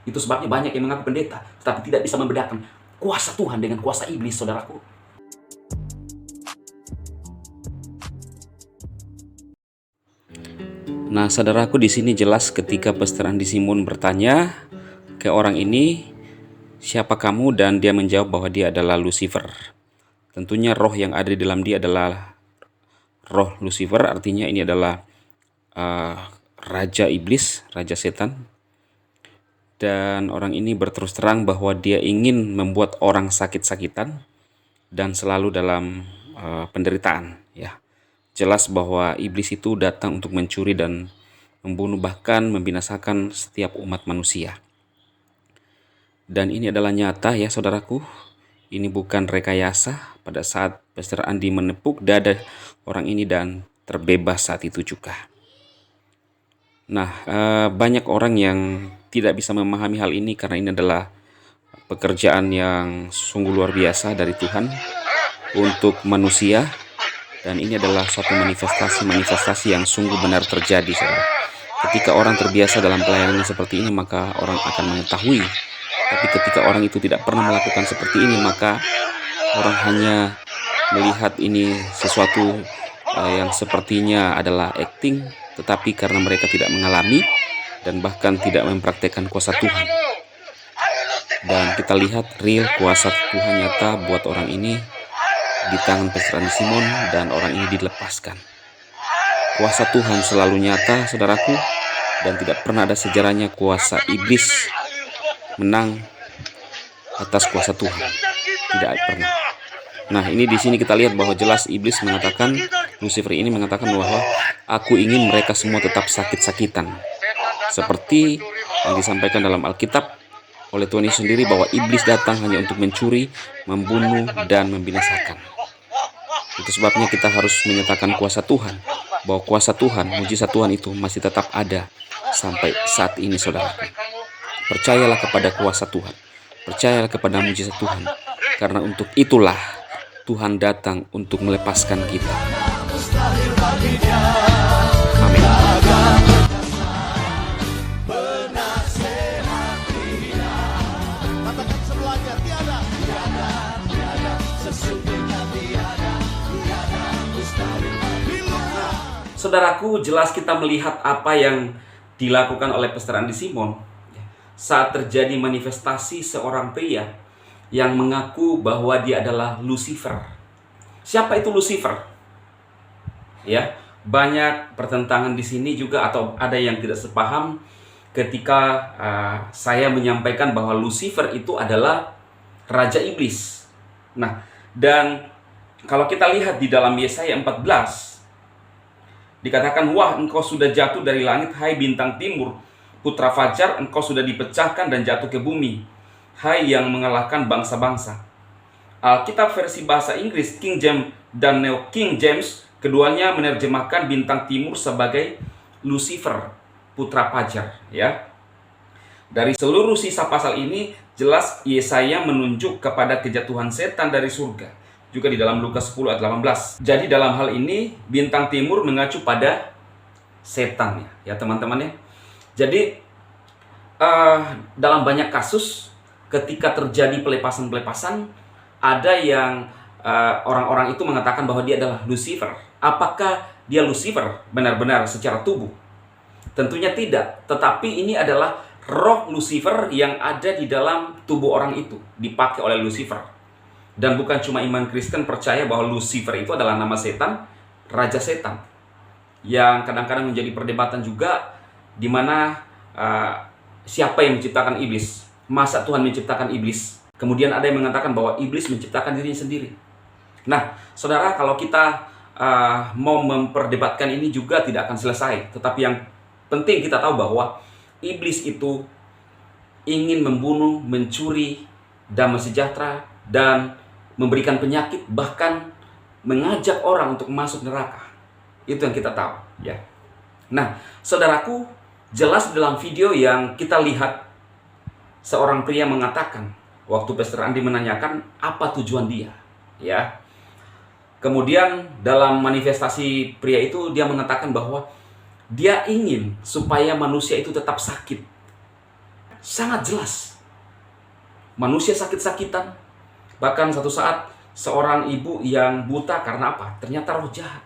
Itu sebabnya banyak yang mengaku pendeta, tetapi tidak bisa membedakan kuasa Tuhan dengan kuasa iblis, saudaraku. Nah, saudaraku, di sini jelas ketika Pastor Andi Simon bertanya ke orang ini, "Siapa kamu?" Dan dia menjawab bahwa dia adalah Lucifer. Tentunya roh yang ada di dalam dia adalah roh Lucifer, artinya ini adalah uh, raja iblis, raja setan. Dan orang ini berterus terang bahwa dia ingin membuat orang sakit-sakitan dan selalu dalam penderitaan, ya. Jelas bahwa iblis itu datang untuk mencuri dan membunuh, bahkan membinasakan setiap umat manusia. Dan ini adalah nyata, ya saudaraku. Ini bukan rekayasa. Pada saat Pastor Andi menepuk dada orang ini dan terbebas saat itu juga. Nah, banyak orang yang tidak bisa memahami hal ini karena ini adalah pekerjaan yang sungguh luar biasa dari Tuhan untuk manusia, dan ini adalah suatu manifestasi yang sungguh benar terjadi, saudara. Ketika orang terbiasa dalam pelayanan seperti ini, maka orang akan mengetahui. Tapi ketika orang itu tidak pernah melakukan seperti ini, maka orang hanya melihat ini sesuatu yang sepertinya adalah acting, tetapi karena mereka tidak mengalami dan bahkan tidak mempraktekkan kuasa Tuhan. Dan kita lihat real kuasa Tuhan nyata buat orang ini di tangan Pastor Andi Simon, dan orang ini dilepaskan. Kuasa Tuhan selalu nyata, saudaraku, dan tidak pernah ada sejarahnya kuasa iblis menang atas kuasa Tuhan. Tidak pernah. Nah, ini di sini kita lihat bahwa jelas iblis mengatakan, Lucifer ini mengatakan bahwa aku ingin mereka semua tetap sakit-sakitan. Seperti yang disampaikan dalam Alkitab oleh Tuhan Yesus sendiri, bahwa iblis datang hanya untuk mencuri, membunuh, dan membinasakan. Itu sebabnya kita harus menyatakan kuasa Tuhan, bahwa kuasa Tuhan, mujizat Tuhan itu masih tetap ada sampai saat ini, saudara. Percayalah kepada kuasa Tuhan, percayalah kepada mujizat Tuhan, karena untuk itulah Tuhan datang untuk melepaskan kita. Amin. Saudaraku, jelas kita melihat apa yang dilakukan oleh Pastor Andi Simon saat terjadi manifestasi seorang pria yang mengaku bahwa dia adalah Lucifer. Siapa itu Lucifer? Ya, banyak pertentangan di sini juga, atau ada yang tidak sepaham ketika saya menyampaikan bahwa Lucifer itu adalah raja iblis. Nah, dan kalau kita lihat di dalam Yesaya 14, dikatakan, "Wah, engkau sudah jatuh dari langit, hai bintang timur, putra fajar, engkau sudah dipecahkan dan jatuh ke bumi, hai yang mengalahkan bangsa-bangsa." Alkitab versi bahasa Inggris King James dan New King James, keduanya menerjemahkan bintang timur sebagai Lucifer, putra fajar, ya. Dari seluruh sisa pasal ini jelas Yesaya menunjuk kepada kejatuhan setan dari surga. Juga di dalam Lukas 10 ayat 18. Jadi dalam hal ini bintang timur mengacu pada setan, ya teman-teman ya. Jadi dalam banyak kasus ketika terjadi pelepasan-pelepasan, ada yang orang-orang itu mengatakan bahwa dia adalah Lucifer. Apakah dia Lucifer benar-benar secara tubuh? Tentunya tidak. Tetapi ini adalah roh Lucifer yang ada di dalam tubuh orang itu, dipakai oleh Lucifer. Dan bukan cuma iman Kristen percaya bahwa Lucifer itu adalah nama setan, raja setan, yang kadang-kadang menjadi perdebatan juga, di mana siapa yang menciptakan iblis? Masa Tuhan menciptakan iblis? Kemudian ada yang mengatakan bahwa iblis menciptakan dirinya sendiri. Nah, saudara, kalau kita mau memperdebatkan ini juga tidak akan selesai. Tetapi yang penting kita tahu bahwa iblis itu ingin membunuh, mencuri, damai sejahtera, dan memberikan penyakit, bahkan mengajak orang untuk masuk neraka. Itu yang kita tahu, ya. Nah, saudaraku, jelas dalam video yang kita lihat, seorang pria mengatakan, waktu Pastor Andi menanyakan apa tujuan dia, ya. Kemudian dalam manifestasi pria itu, dia mengatakan bahwa dia ingin supaya manusia itu tetap sakit. sangat jelas. Manusia sakit-sakitan. Bahkan satu saat seorang ibu yang buta karena apa? Ternyata roh jahat.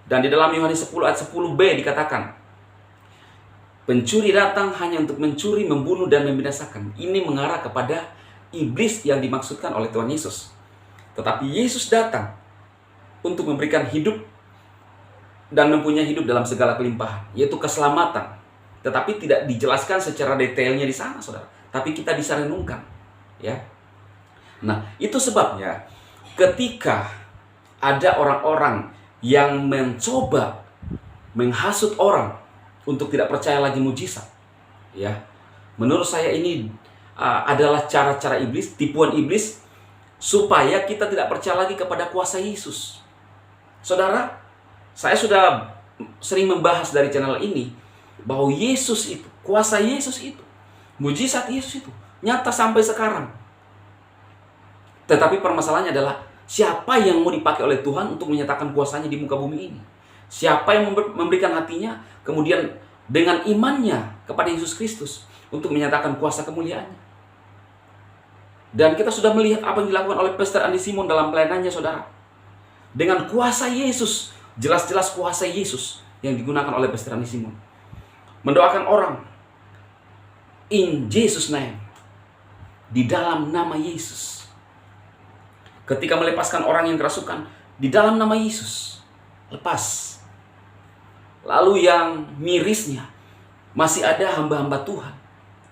Dan di dalam Yohanes 10 ayat 10b dikatakan, pencuri datang hanya untuk mencuri, membunuh, dan membinasakan. Ini mengarah kepada iblis yang dimaksudkan oleh Tuhan Yesus. Tetapi Yesus datang untuk memberikan hidup dan mempunyai hidup dalam segala kelimpahan, yaitu keselamatan. Tetapi tidak dijelaskan secara detailnya di sana, saudara. Tapi kita bisa renungkan, ya. Nah, itu sebabnya ketika ada orang-orang yang mencoba menghasut orang untuk tidak percaya lagi mujizat, ya. Menurut saya ini adalah cara-cara iblis, tipuan iblis supaya kita tidak percaya lagi kepada kuasa Yesus. Saudara, saya sudah sering membahas dari channel ini bahwa Yesus itu, kuasa Yesus itu, mujizat Yesus itu nyata sampai sekarang. Tetapi permasalahannya adalah siapa yang mau dipakai oleh Tuhan untuk menyatakan kuasanya di muka bumi ini? Siapa yang memberikan hatinya kemudian dengan imannya kepada Yesus Kristus untuk menyatakan kuasa kemuliaannya? Dan kita sudah melihat apa yang dilakukan oleh Pastor Andi Simon dalam pelayanannya, saudara. Dengan kuasa Yesus, jelas-jelas kuasa Yesus yang digunakan oleh Pastor Andi Simon. Mendoakan orang in Jesus name, di dalam nama Yesus. Ketika melepaskan orang yang kerasukan, di dalam nama Yesus, lepas. Lalu yang mirisnya, masih ada hamba-hamba Tuhan,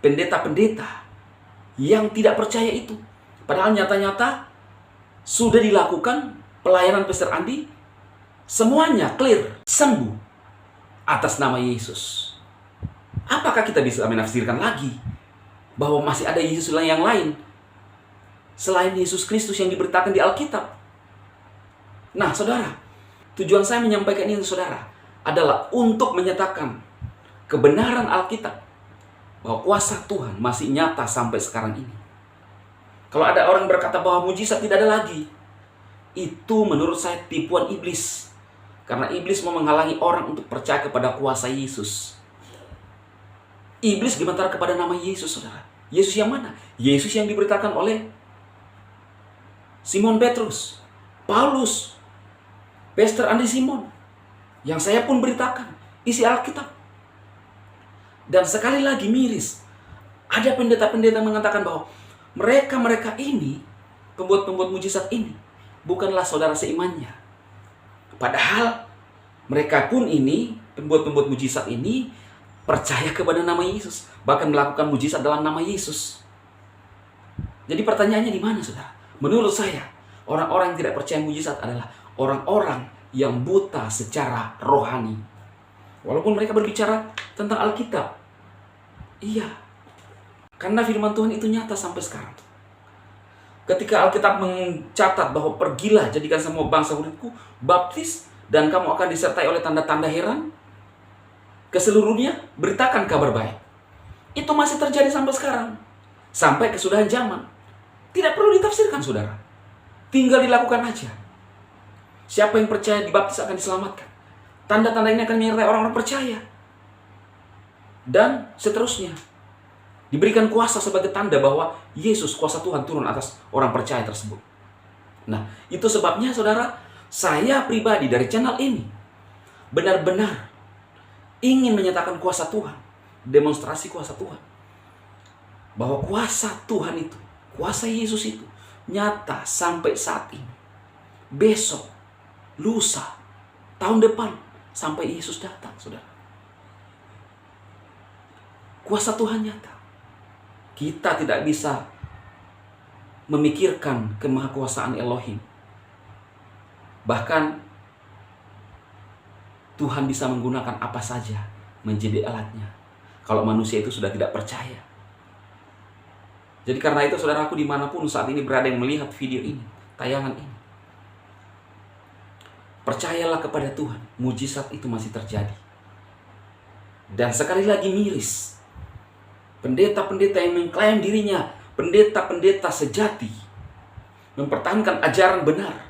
pendeta-pendeta yang tidak percaya itu. Padahal nyata-nyata sudah dilakukan pelayanan Pastor Andi, semuanya clear, sembuh atas nama Yesus. Apakah kita bisa menafsirkan lagi bahwa masih ada Yesus yang lain selain Yesus Kristus yang diberitakan di Alkitab? Nah, saudara, tujuan saya menyampaikan ini, saudara, adalah untuk menyatakan kebenaran Alkitab bahwa kuasa Tuhan masih nyata sampai sekarang ini. Kalau ada orang berkata bahwa mujizat tidak ada lagi, itu menurut saya tipuan iblis. Karena iblis mau menghalangi orang untuk percaya kepada kuasa Yesus. Iblis gemetar kepada nama Yesus, saudara. Yesus yang mana? Yesus yang diberitakan oleh Simon Petrus, Paulus, Pastor Andi Simon, yang saya pun beritakan isi Alkitab. Dan sekali lagi miris, ada pendeta-pendeta mengatakan bahwa mereka ini, pembuat-pembuat mujizat ini, bukanlah saudara seimannya. Padahal mereka pun ini, pembuat-pembuat mujizat ini, percaya kepada nama Yesus, bahkan melakukan mujizat dalam nama Yesus. Jadi pertanyaannya di mana, saudara? Menurut saya, orang-orang yang tidak percaya mujizat adalah orang-orang yang buta secara rohani. Walaupun mereka berbicara tentang Alkitab. Iya. Karena firman Tuhan itu nyata sampai sekarang. Ketika Alkitab mencatat bahwa pergilah jadikan semua bangsa muridku, baptis, dan kamu akan disertai oleh tanda-tanda heran ke seluruh dunia, beritakan kabar baik. Itu masih terjadi sampai sekarang. Sampai kesudahan zaman. Tidak perlu ditafsirkan, saudara. Tinggal dilakukan aja. Siapa yang percaya dibaptis akan diselamatkan. Tanda-tanda ini akan menyertai orang-orang percaya. Dan seterusnya. Diberikan kuasa sebagai tanda bahwa Yesus, kuasa Tuhan, turun atas orang percaya tersebut. Nah, itu sebabnya, saudara, saya pribadi dari channel ini benar-benar ingin menyatakan kuasa Tuhan. Demonstrasi kuasa Tuhan. Bahwa kuasa Tuhan itu, kuasa Yesus itu, nyata sampai saat ini. Besok, lusa, tahun depan, sampai Yesus datang, saudara. Kuasa Tuhan nyata. Kita tidak bisa memikirkan kemahakuasaan Elohim. Bahkan Tuhan bisa menggunakan apa saja menjadi alatnya. Kalau manusia itu sudah tidak percaya. Jadi karena itu, saudaraku, dimanapun saat ini berada yang melihat video ini, tayangan ini, percayalah kepada Tuhan, mujizat itu masih terjadi. Dan sekali lagi miris, pendeta-pendeta yang mengklaim dirinya pendeta-pendeta sejati, mempertahankan ajaran benar,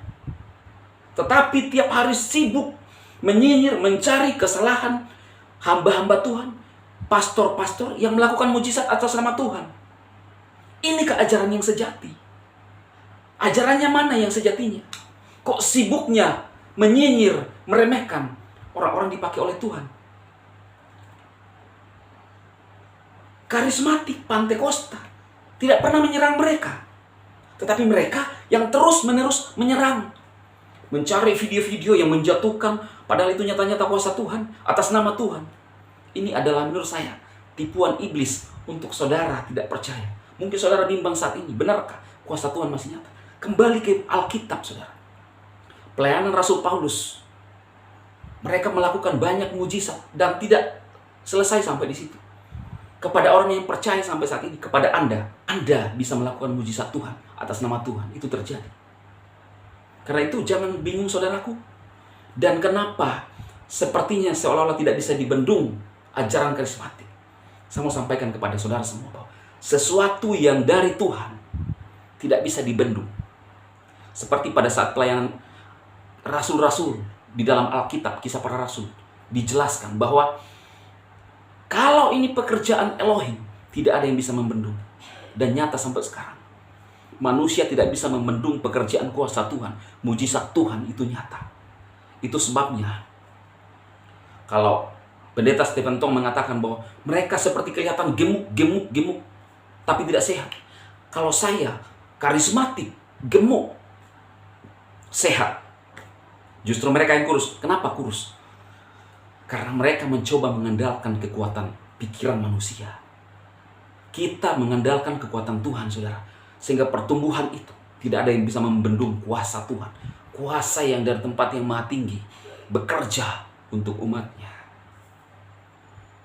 tetapi tiap hari sibuk menyinyir, mencari kesalahan hamba-hamba Tuhan, pastor-pastor yang melakukan mujizat atas nama Tuhan. Inikah ajaran yang sejati? Ajarannya mana yang sejatinya? Kok sibuknya menyinyir, meremehkan orang-orang dipakai oleh Tuhan? Karismatik, Pantekosta tidak pernah menyerang mereka. Tetapi mereka yang terus-menerus menyerang. Mencari video-video yang menjatuhkan, padahal itu nyata-nyata kuasa Tuhan, atas nama Tuhan. Ini adalah menurut saya tipuan iblis untuk saudara tidak percaya. Mungkin saudara bimbang saat ini, benarkah kuasa Tuhan masih nyata? Kembali ke Alkitab, saudara. Pelayanan Rasul Paulus, mereka melakukan banyak mujizat dan tidak selesai sampai di situ. Kepada orang yang percaya sampai saat ini, kepada Anda bisa melakukan mujizat Tuhan atas nama Tuhan. Itu terjadi. Karena itu jangan bingung saudaraku. Dan kenapa sepertinya seolah-olah tidak bisa dibendung ajaran karismatik. Saya mau sampaikan kepada saudara semua bahwa sesuatu yang dari Tuhan tidak bisa dibendung. Seperti pada saat pelayanan rasul-rasul di dalam Alkitab, Kisah Para Rasul, dijelaskan bahwa kalau ini pekerjaan Elohim, tidak ada yang bisa membendung. Dan nyata sampai sekarang. Manusia tidak bisa membendung pekerjaan kuasa Tuhan. Mujizat Tuhan itu nyata. Itu sebabnya, kalau Pendeta Stephen Tong mengatakan bahwa mereka seperti kelihatan gemuk, tapi tidak sehat. Kalau saya, karismatik, gemuk, sehat. Justru mereka yang kurus. Kenapa kurus? Karena mereka mencoba mengandalkan kekuatan pikiran manusia. Kita mengandalkan kekuatan Tuhan, saudara. Sehingga pertumbuhan itu tidak ada yang bisa membendung kuasa Tuhan. Kuasa yang dari tempat yang maha tinggi bekerja untuk umatnya.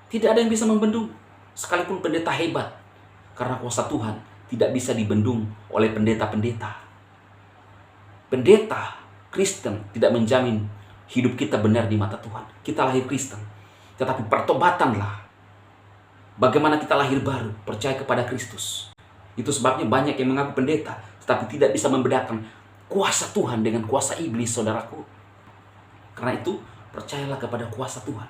Tidak ada yang bisa membendung. Sekalipun pendeta hebat. Karena kuasa Tuhan tidak bisa dibendung oleh pendeta-pendeta. Pendeta Kristen tidak menjamin hidup kita benar di mata Tuhan. Kita lahir Kristen. Tetapi pertobatanlah. Bagaimana kita lahir baru, percaya kepada Kristus. Itu sebabnya banyak yang mengaku pendeta, tetapi tidak bisa membedakan kuasa Tuhan dengan kuasa iblis, saudaraku. Karena itu, percayalah kepada kuasa Tuhan.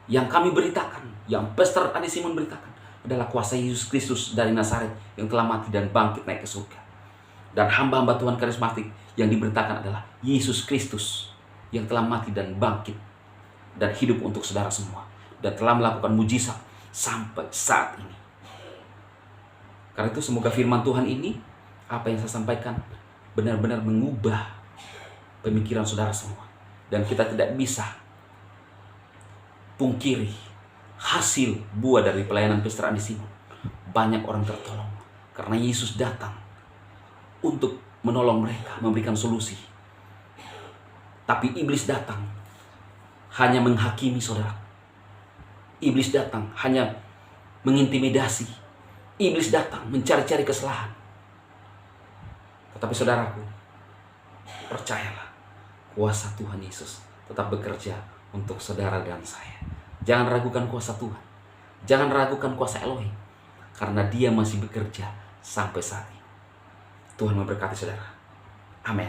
Yang kami beritakan, yang Pastor Adi Simon beritakan, adalah kuasa Yesus Kristus dari Nazaret yang telah mati dan bangkit naik ke surga. Dan hamba-hamba Tuhan karismatik yang diberitakan adalah Yesus Kristus yang telah mati dan bangkit dan hidup untuk saudara semua, dan telah melakukan mujizat sampai saat ini. Karena itu semoga firman Tuhan ini, apa yang saya sampaikan, benar-benar mengubah pemikiran saudara semua. Dan kita tidak bisa pungkiri hasil buah dari pelayanan Pastor Adi Simon. Banyak orang tertolong karena Yesus datang untuk menolong mereka, memberikan solusi. Tapi iblis datang hanya menghakimi saudara. Iblis datang hanya mengintimidasi. Iblis datang mencari-cari kesalahan. Tetapi saudaraku, percayalah, kuasa Tuhan Yesus tetap bekerja untuk saudara dan saya. Jangan ragukan kuasa Tuhan. Jangan ragukan kuasa Elohim. Karena dia masih bekerja sampai saat ini. Tuhan memberkati saudara. Amin.